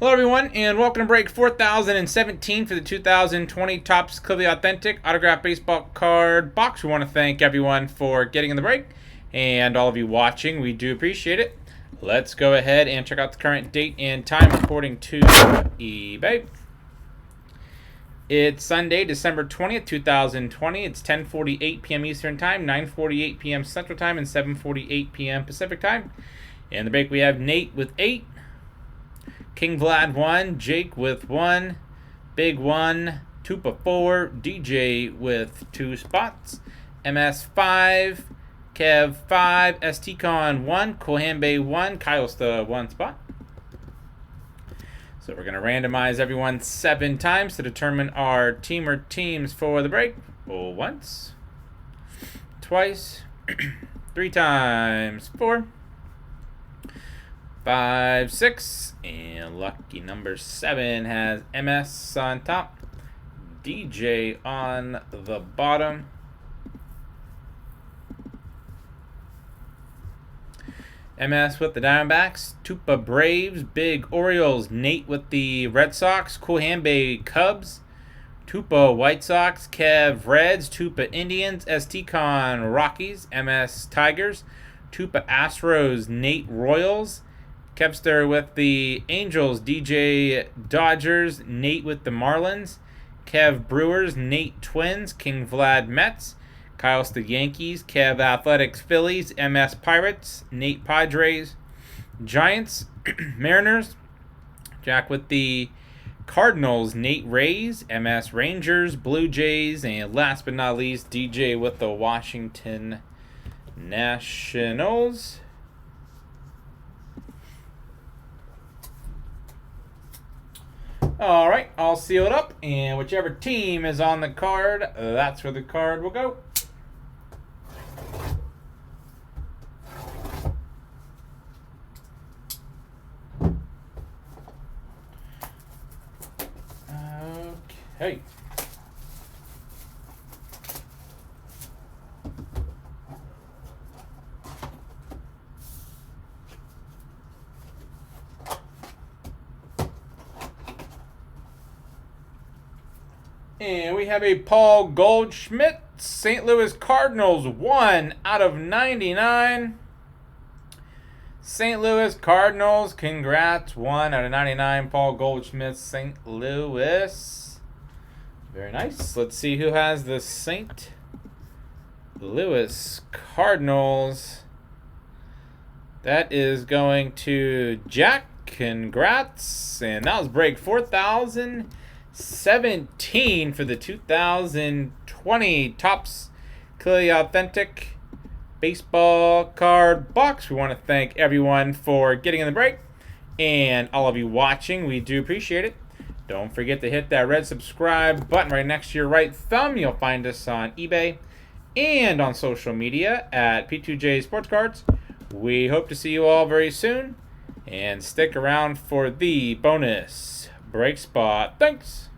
Hello everyone, and welcome to break 4017 for the 2020 Topps Clearly Authentic Autograph Baseball Card Box. We want to thank everyone for getting in the break, and all of you watching, we do appreciate it. Let's go ahead and check out the current date and time according to eBay. It's Sunday, December 20th, 2020. It's 10:48 p.m. Eastern Time, 9:48 p.m. Central Time, and 7:48 p.m. Pacific Time. In the break, we have Nate with 8. King Vlad 1, Jake with 1, Big 1, Tupa 4, DJ with 2 spots, MS 5, Kev 5, STCon 1, Kohanbe 1, Kyle's 1 spot. So we're going to randomize everyone 7 times to determine our team or teams for the break. Once, twice, 3 times, 4, 5, 6, and lucky number 7 has MS on top, DJ on the bottom. MS with the Diamondbacks, Tupa Braves, Big Orioles, Nate with the Red Sox, Kohanbe Cubs, Tupa White Sox, Kev Reds, Tupa Indians, STCon Rockies, MS Tigers, Tupa Astros, Nate Royals, Kevster with the Angels, DJ Dodgers, Nate with the Marlins, Kev Brewers, Nate Twins, King Vlad Mets, Kyle's the Yankees, Kev Athletics Phillies, MS Pirates, Nate Padres, Giants, Mariners, Jack with the Cardinals, Nate Rays, MS Rangers, Blue Jays, and last but not least, DJ with the Washington Nationals. All right, I'll seal it up, and whichever team is on the card, that's where the card will go. Okay. And we have a Paul Goldschmidt, St. Louis Cardinals, 1 out of 99. St. Louis Cardinals, congrats, 1 out of 99. Paul Goldschmidt, St. Louis. Very nice. Let's see who has the St. Louis Cardinals. That is going to Jack. Congrats. And that was break 4017 for the 2020 Topps Clearly Authentic Baseball Card Box. We want to thank everyone for getting in the break, and all of you watching, we do appreciate it. Don't forget to hit that red subscribe button right next to your right thumb. You'll find us on eBay and on social media at P2J Sports Cards. We hope to see you all very soon, and stick around for the bonus break spot. Thanks.